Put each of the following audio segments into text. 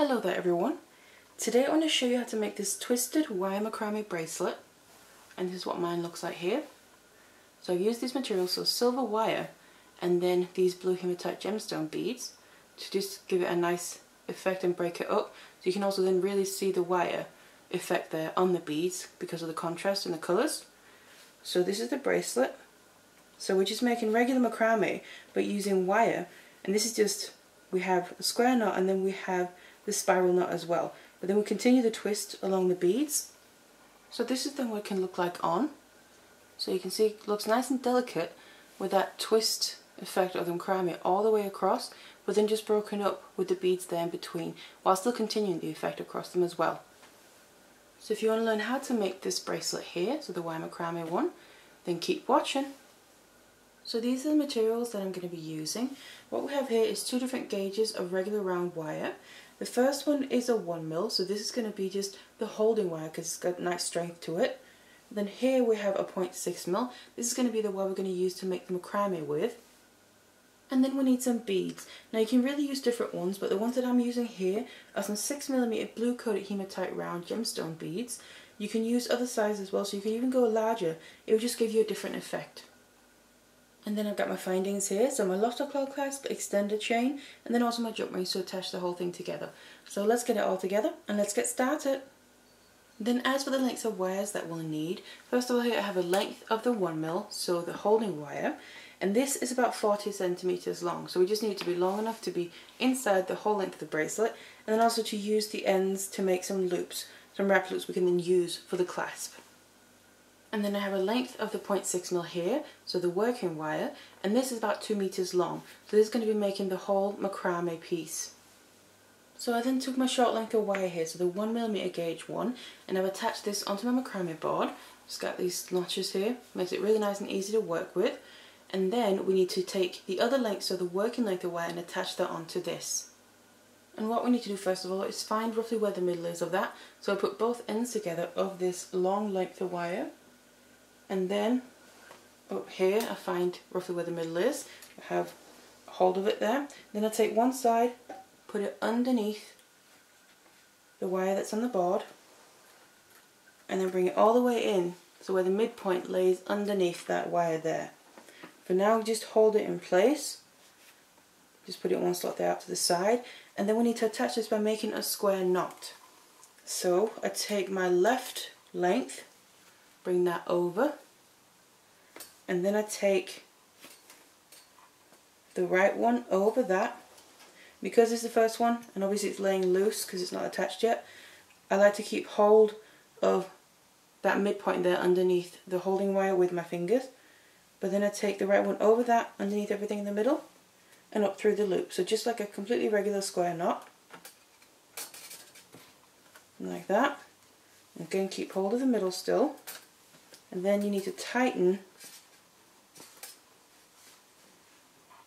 Hello there everyone. Today I want to show you how to make this twisted wire macrame bracelet, and this is what mine looks like here. So I've used these materials, so silver wire and then these blue hematite gemstone beads to just give it a nice effect and break it up, so you can also then really see the wire effect there on the beads because of the contrast and the colours. So this is the bracelet. So we're just making regular macrame but using wire, and this is just, we have a square knot and then we have the spiral knot as well, but then we continue the twist along the beads. So this is then what it can look like on. So you can see it looks nice and delicate with that twist effect of the macrame all the way across, but then just broken up with the beads there in between, while still continuing the effect across them as well. So if you want to learn how to make this bracelet here, so the wire macrame one, then keep watching. So these are the materials that I'm going to be using. What we have here is two different gauges of regular round wire. The first one is a 1mm, so this is going to be just the holding wire because it's got nice strength to it. Then here we have a 0.6mm. This is going to be the wire we're going to use to make the macrame with. And then we need some beads. Now you can really use different ones, but the ones that I'm using here are some 6mm blue coated hematite round gemstone beads. You can use other sizes as well, so you can even go larger. It will just give you a different effect. And then I've got my findings here, so my Lotto Claw clasp, extender chain, and then also my jump ring to attach the whole thing together. So let's get it all together and let's get started. Then as for the lengths of wires that we'll need, first of all here I have a length of the 1mm, so the holding wire, and this is about 40 centimeters long, so we just need it to be long enough to be inside the whole length of the bracelet, and then also to use the ends to make some loops, some wrap loops we can then use for the clasp. And then I have a length of the 0.6mm here, so the working wire, and this is about 2 meters long, so this is going to be making the whole macrame piece. So I then took my short length of wire here, so the 1mm gauge one, and I've attached this onto my macrame board. Just got these notches here, makes it really nice and easy to work with. And then we need to take the other length, so the working length of wire, and attach that onto this. And what we need to do first of all is find roughly where the middle is of that, so I put both ends together of this long length of wire. And then up here I find roughly where the middle is. I have a hold of it there. Then I take one side, put it underneath the wire that's on the board, and then bring it all the way in, so where the midpoint lays underneath that wire there. For now just hold it in place. Just put it one slot there out to the side, and then we need to attach this by making a square knot. So I take my left length, bring that over, and then I take the right one over that. Because it's the first one and obviously it's laying loose because it's not attached yet, I like to keep hold of that midpoint there underneath the holding wire with my fingers, but then I take the right one over that underneath everything in the middle and up through the loop, so just like a completely regular square knot, like that. Again, keep hold of the middle still, and then you need to tighten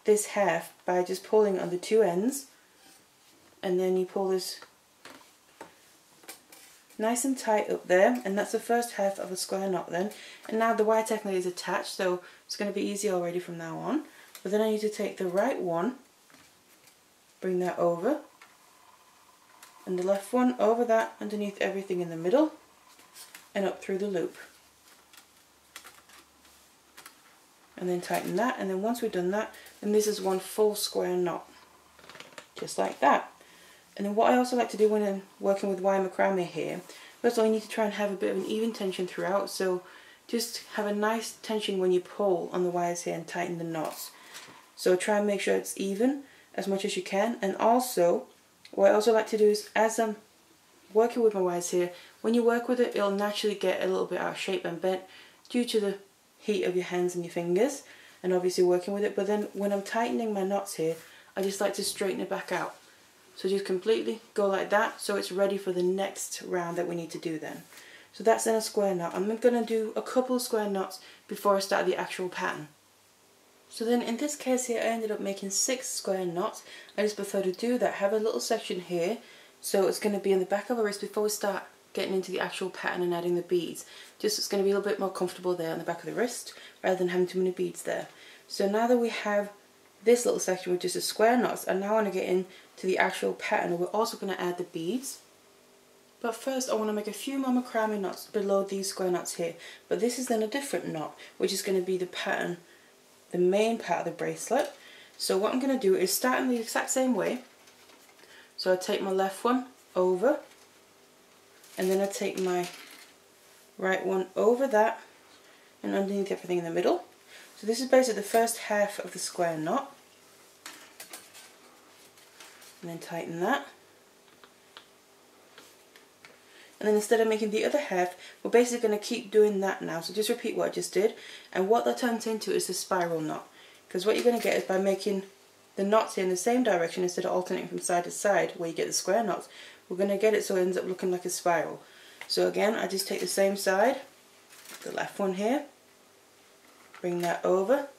this half by just pulling on the two ends, and then you pull this nice and tight up there, and that's the first half of a square knot then. And now the wire technically is attached, so it's going to be easy already from now on. But then I need to take the right one, bring that over, and the left one over that underneath everything in the middle and up through the loop. And then tighten that, and then once we've done that, then this is one full square knot, just like that. And then what I also like to do when I'm working with wire macrame here, first of all you need to try and have a bit of an even tension throughout, so just have a nice tension when you pull on the wires here and tighten the knots. So try and make sure it's even as much as you can. And also, what I also like to do is, as I'm working with my wires here, when you work with it, it'll naturally get a little bit out of shape and bent due to the heat of your hands and your fingers and obviously working with it. But then when I'm tightening my knots here, I just like to straighten it back out. So just completely go like that, so it's ready for the next round that we need to do then. So that's then a square knot. I'm going to do a couple of square knots before I start the actual pattern. So then in this case here I ended up making 6 square knots. I just prefer to do that, have a little section here, so it's going to be in the back of the wrist before we start getting into the actual pattern and adding the beads. Just it's going to be a little bit more comfortable there on the back of the wrist rather than having too many beads there. So now that we have this little section with just the square knots, I now want to get into to the actual pattern. We're also going to add the beads. But first I want to make a few more macrame knots below these square knots here. But this is then a different knot, which is going to be the pattern, the main part of the bracelet. So what I'm going to do is start in the exact same way. So I take my left one over, and then I take my right one over that, and underneath everything in the middle. So this is basically the first half of the square knot. And then tighten that. And then instead of making the other half, we're basically going to keep doing that now. So just repeat what I just did. And what that turns into is a spiral knot. Because what you're going to get is by making the knots in the same direction instead of alternating from side to side where you get the square knots, we're going to get it so it ends up looking like a spiral. So again, I just take the same side, the left one here, bring that over.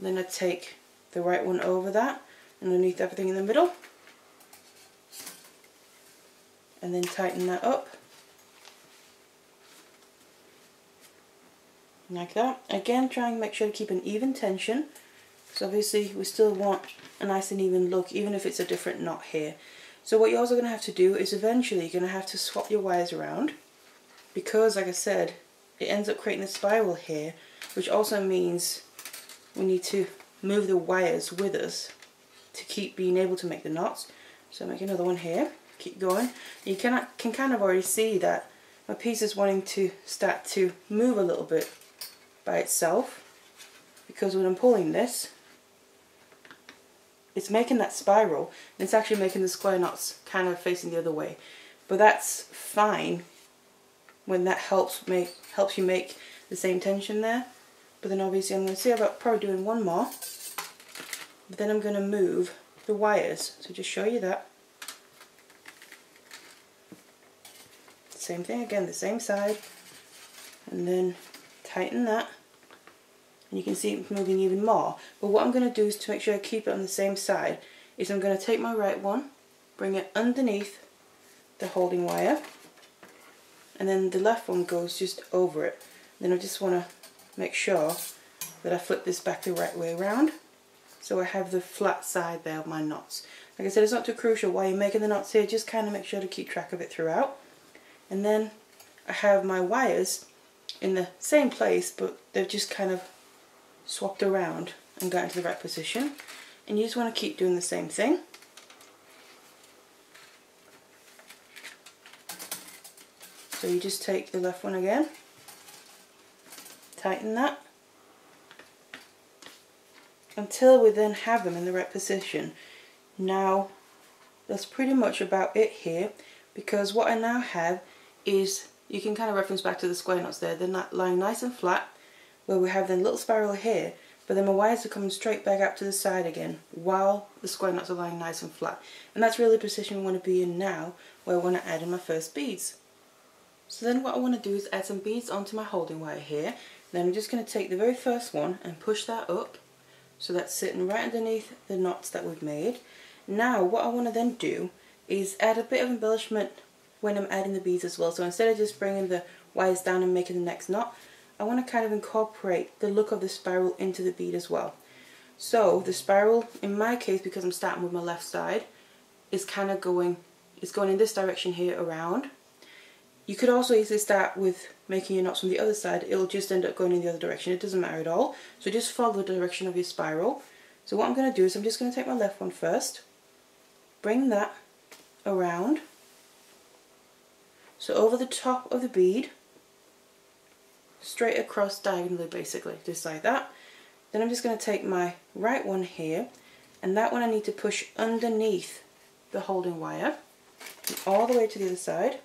Then I take the right one over that, underneath everything in the middle. And then tighten that up like that. Again, try and make sure to keep an even tension, because obviously we still want a nice and even look even if it's a different knot here. So what you're also going to have to do is eventually you're going to have to swap your wires around, because like I said, it ends up creating a spiral here, which also means we need to move the wires with us to keep being able to make the knots. So make another one here. Keep going. You can kind of already see that my piece is wanting to start to move a little bit by itself, because when I'm pulling this, it's making that spiral and it's actually making the square knots kind of facing the other way. But that's fine when that helps you make the same tension there. But then obviously I'm going to see about probably doing one more, but then I'm going to move the wires. So just show you that. Same thing again, the same side, and then tighten that, and you can see it moving even more. But what I'm going to do is to make sure I keep it on the same side is I'm going to take my right one, bring it underneath the holding wire, and then the left one goes just over it. Then I just want to make sure that I flip this back the right way around, so I have the flat side there of my knots. Like I said, it's not too crucial while you're making the knots here, just kind of make sure to keep track of it throughout. And then I have my wires in the same place, but they've just kind of swapped around and got into the right position. And you just want to keep doing the same thing. So you just take the left one again, tighten that, until we then have them in the right position. Now that's pretty much about it here, because what I now have is, you can kind of reference back to the square knots there, they're not lying nice and flat, where we have the little spiral here, but then my wires are coming straight back out to the side again, while the square knots are lying nice and flat. And that's really the position we want to be in now, where I want to add in my first beads. So then what I want to do is add some beads onto my holding wire here. Then I'm just going to take the very first one and push that up, so that's sitting right underneath the knots that we've made. Now what I want to then do is add a bit of embellishment when I'm adding the beads as well. So instead of just bringing the wires down and making the next knot, I want to kind of incorporate the look of the spiral into the bead as well. So the spiral, in my case, because I'm starting with my left side, is kind of going in this direction here around. You could also easily start with making your knots from the other side. It'll just end up going in the other direction. It doesn't matter at all. So just follow the direction of your spiral. So what I'm going to do is I'm just going to take my left one first, bring that around, so over the top of the bead, straight across diagonally basically, just like that. Then I'm just going to take my right one here, and that one I need to push underneath the holding wire, and all the way to the other side.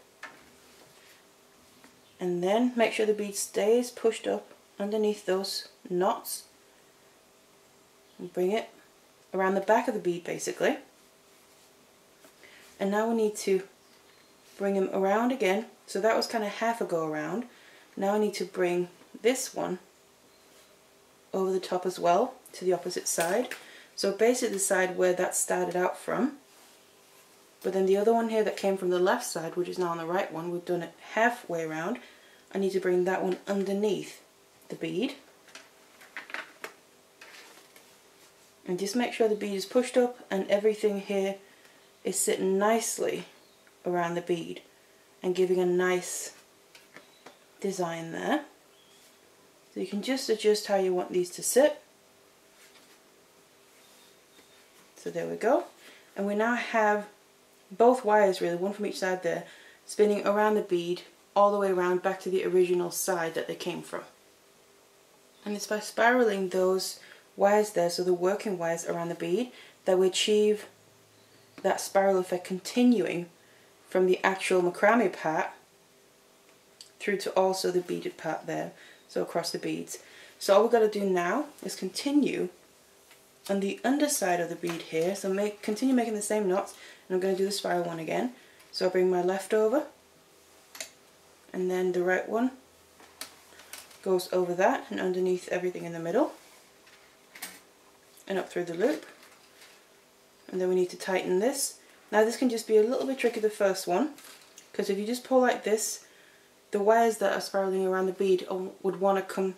And then make sure the bead stays pushed up underneath those knots, and bring it around the back of the bead basically. And now we need to bring them around again. So that was kind of half a go around. Now I need to bring this one over the top as well to the opposite side. So basically the side where that started out from. But then the other one here that came from the left side, which is now on the right one, we've done it halfway around. I need to bring that one underneath the bead. And just make sure the bead is pushed up and everything here is sitting nicely around the bead and giving a nice design there. So you can just adjust how you want these to sit. So there we go. And we now have both wires, really, one from each side there, spinning around the bead all the way around back to the original side that they came from. And it's by spiraling those wires there, so the working wires around the bead, that we achieve that spiral effect continuing from the actual macrame part through to also the beaded part there, so across the beads. So all we've got to do now is continue on the underside of the bead here, so continue making the same knots, and I'm going to do the spiral one again. So I'll bring my left over, and then the right one goes over that and underneath everything in the middle and up through the loop. And then we need to tighten this. Now this can just be a little bit tricky, the first one, because if you just pull like this, the wires that are spiraling around the bead would want to come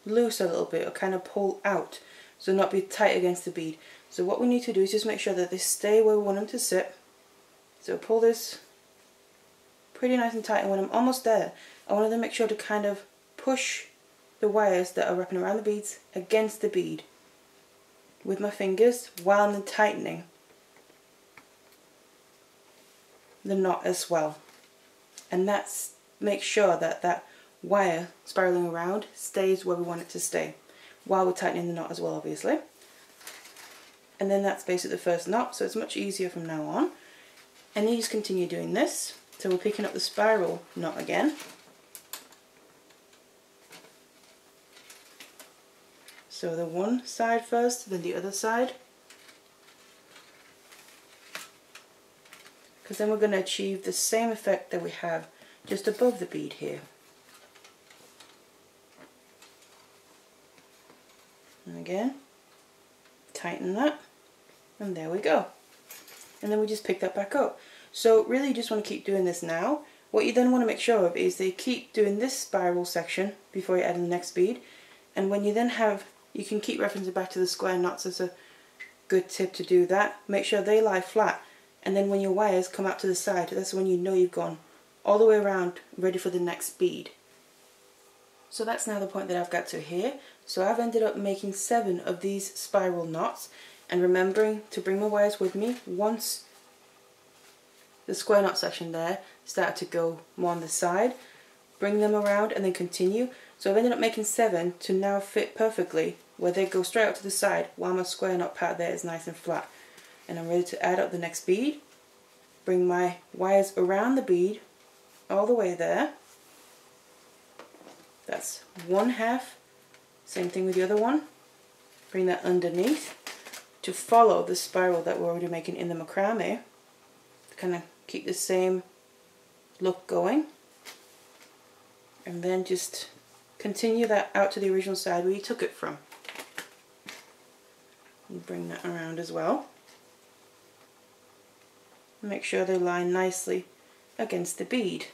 loose a little bit or kind of pull out, so not be tight against the bead. So what we need to do is just make sure that they stay where we want them to sit. So pull this pretty nice and tight, and when I'm almost there, I want to make sure to kind of push the wires that are wrapping around the beads against the bead with my fingers while I'm tightening the knot as well. And that's make sure that that wire spiraling around stays where we want it to stay while we're tightening the knot as well, obviously. And then that's basically the first knot, so it's much easier from now on. And then you just continue doing this. So we're picking up the spiral knot again. So the one side first, then the other side. Because then we're going to achieve the same effect that we have just above the bead here. And again, tighten that, and there we go. And then we just pick that back up. So really you just want to keep doing this now. What you then want to make sure of is that you keep doing this spiral section before you add in the next bead. And when you then have, you can keep referencing back to the square knots as a good tip to do that. Make sure they lie flat, and then when your wires come out to the side, that's when you know you've gone all the way around, ready for the next bead. So that's now the point that I've got to here. So I've ended up making 7 of these spiral knots, and remembering to bring my wires with me once the square knot section there started to go more on the side, bring them around and then continue. So I've ended up making 7 to now fit perfectly where they go straight out to the side while my square knot part there is nice and flat. And I'm ready to add up the next bead, bring my wires around the bead all the way there. That's 1/2, same thing with the other one. Bring that underneath to follow the spiral that we're already making in the macrame, to kind of keep the same look going. And then just continue that out to the original side where you took it from. And bring that around as well. Make sure they lie nicely against the bead.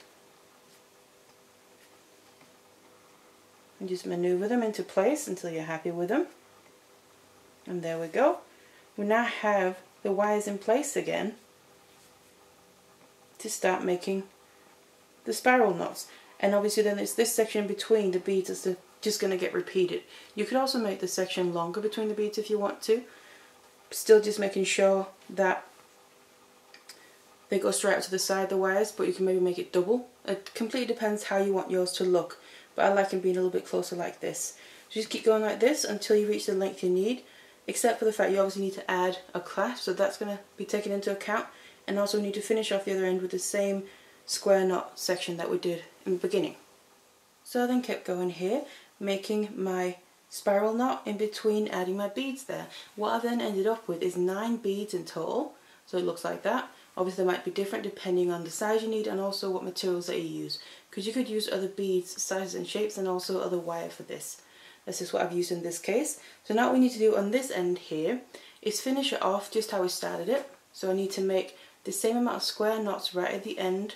And just maneuver them into place until you're happy with them. And there we go. We now have the wires in place again to start making the spiral knots. And obviously then it's this section between the beads that's just going to get repeated. You could also make the section longer between the beads if you want to. Still just making sure that they go straight out to the side, the wires, but you can maybe make it double. It completely depends how you want yours to look. But I like them being a little bit closer like this. So just keep going like this until you reach the length you need, except for the fact you obviously need to add a clasp, so that's going to be taken into account. And also need to finish off the other end with the same square knot section that we did in the beginning. So I then kept going here, making my spiral knot in between adding my beads there. What I then ended up with is 9 beads in total, so it looks like that. Obviously they might be different depending on the size you need and also what materials that you use, because you could use other beads, sizes and shapes, and also other wire for this. This is what I've used in this case. So now what we need to do on this end here is finish it off just how we started it. So I need to make the same amount of square knots right at the end.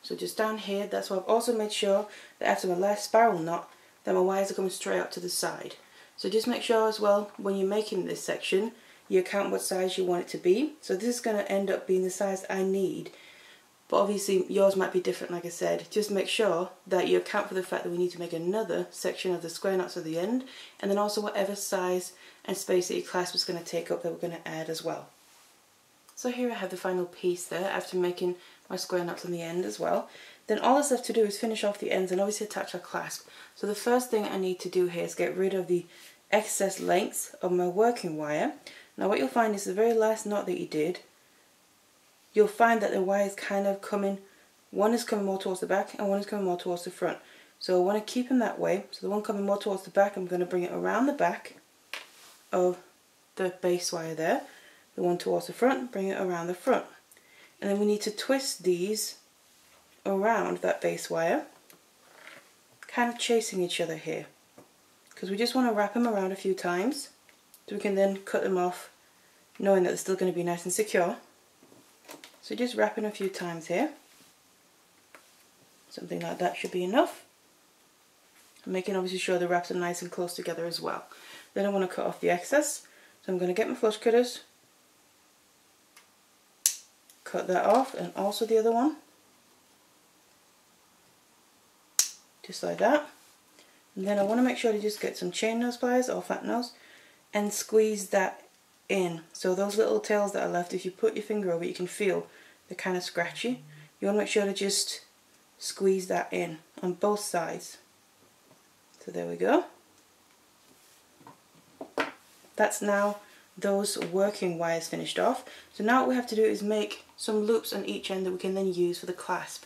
So just down here, that's why I've also made sure that after my last spiral knot that my wires are coming straight out to the side. So just make sure as well when you're making this section you count what size you want it to be. So this is going to end up being the size I need, but obviously yours might be different. Like I said, just make sure that you account for the fact that we need to make another section of the square knots at the end, and then also whatever size and space that your clasp is going to take up that we're going to add as well. So here I have the final piece there after making my square knots on the end as well. Then all that's left to do is finish off the ends and obviously attach our clasp. So the first thing I need to do here is get rid of the excess lengths of my working wire. Now what you'll find is the very last knot that you did, you'll find that the wire is kind of coming, one is coming more towards the back and one is coming more towards the front. So I want to keep them that way. So the one coming more towards the back, I'm going to bring it around the back of the base wire there. The one towards the front, bring it around the front. And then we need to twist these around that base wire, kind of chasing each other here. Because we just want to wrap them around a few times so we can then cut them off knowing that they're still going to be nice and secure. So just wrapping a few times here. Something like that should be enough. I'm making obviously sure the wraps are nice and close together as well. Then I want to cut off the excess. So I'm going to get my flush cutters, cut that off, and also the other one. Just like that. And then I want to make sure to just get some chain nose pliers or flat nose and squeeze that in. So those little tails that are left, if you put your finger over it, you can feel they're kind of scratchy. You want to make sure to just squeeze that in on both sides. So there we go. That's now those working wires finished off. So now what we have to do is make some loops on each end that we can then use for the clasp.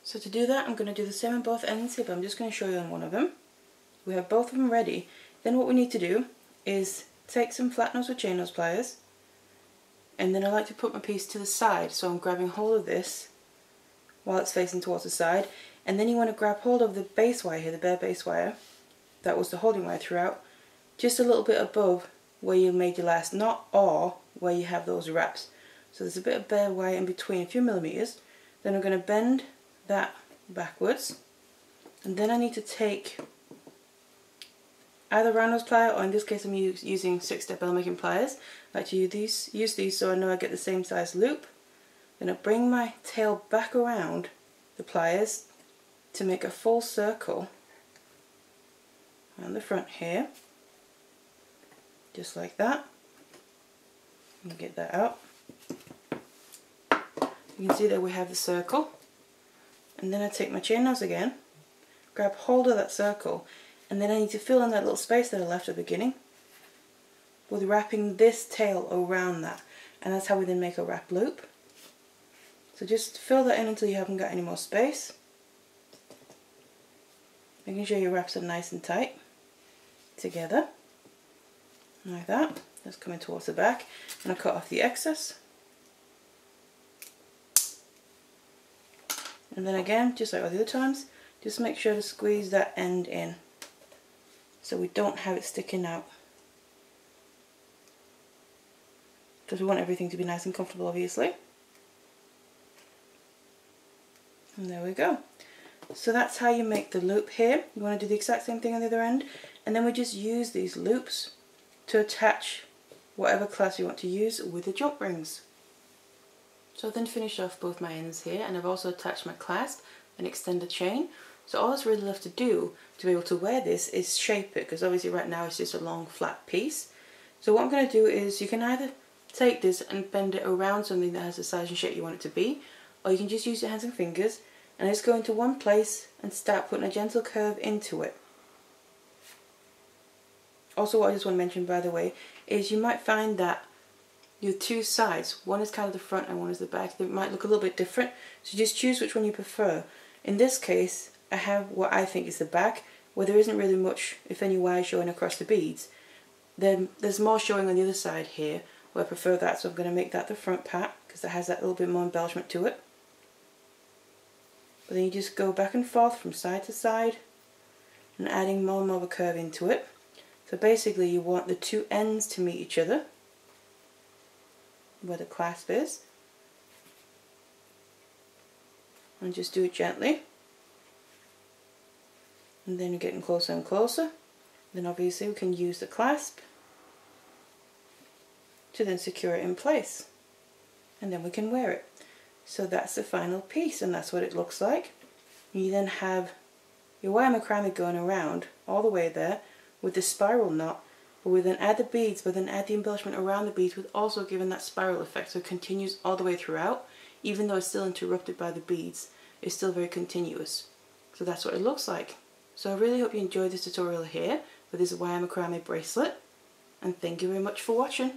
So to do that I'm going to do the same on both ends here, but I'm just going to show you on one of them. We have both of them ready. Then what we need to do is take some flat nose or chain nose pliers, and then I like to put my piece to the side, so I'm grabbing hold of this while it's facing towards the side, and then you want to grab hold of the base wire here, the bare base wire, that was the holding wire throughout, just a little bit above where you made your last knot or where you have those wraps. So there's a bit of bare wire in between, a few millimeters. Then I'm going to bend that backwards, and then I need to take either round nose plier, or in this case I'm using 6-step L making pliers. I like to use these so I know I get the same size loop. Then I bring my tail back around the pliers to make a full circle around the front here, just like that. And get that out. You can see that we have the circle, and then I take my chain nose again, grab hold of that circle, and then I need to fill in that little space that I left at the beginning with wrapping this tail around that, and that's how we then make a wrap loop. So just fill that in until you haven't got any more space, making sure your wraps are nice and tight together, like that. That's coming towards the back, and I cut off the excess. And then again, just like all the other times, just make sure to squeeze that end in so we don't have it sticking out, because we want everything to be nice and comfortable, obviously. And there we go. So that's how you make the loop here. You want to do the exact same thing on the other end, and then we just use these loops to attach whatever clasp you want to use with the jump rings. So I've then finished off both my ends here, and I've also attached my clasp and extended chain. So all that's really left to do to be able to wear this is shape it, because obviously right now it's just a long flat piece. So what I'm going to do is, you can either take this and bend it around something that has the size and shape you want it to be, or you can just use your hands and fingers and just go into one place and start putting a gentle curve into it. Also, what I just want to mention, by the way, is you might find that your two sides, one is kind of the front and one is the back, they might look a little bit different, so just choose which one you prefer. In this case, I have what I think is the back, where there isn't really much, if any, wire showing across the beads. Then there's more showing on the other side here, where I prefer that, so I'm going to make that the front part, because that has that little bit more embellishment to it. But then you just go back and forth from side to side, and adding more and more of a curve into it. So basically you want the two ends to meet each other, where the clasp is, and just do it gently, and then you're getting closer and closer, Then obviously we can use the clasp to then secure it in place, and then we can wear it. So that's the final piece, and that's what it looks like. You then have your wire macrame going around all the way there with the spiral knot, but we then add the beads, but then add the embellishment around the beads, with also giving that spiral effect, so it continues all the way throughout. Even though it's still interrupted by the beads, it's still very continuous. So that's what it looks like. So I really hope you enjoyed this tutorial here for this wire macrame bracelet, and thank you very much for watching.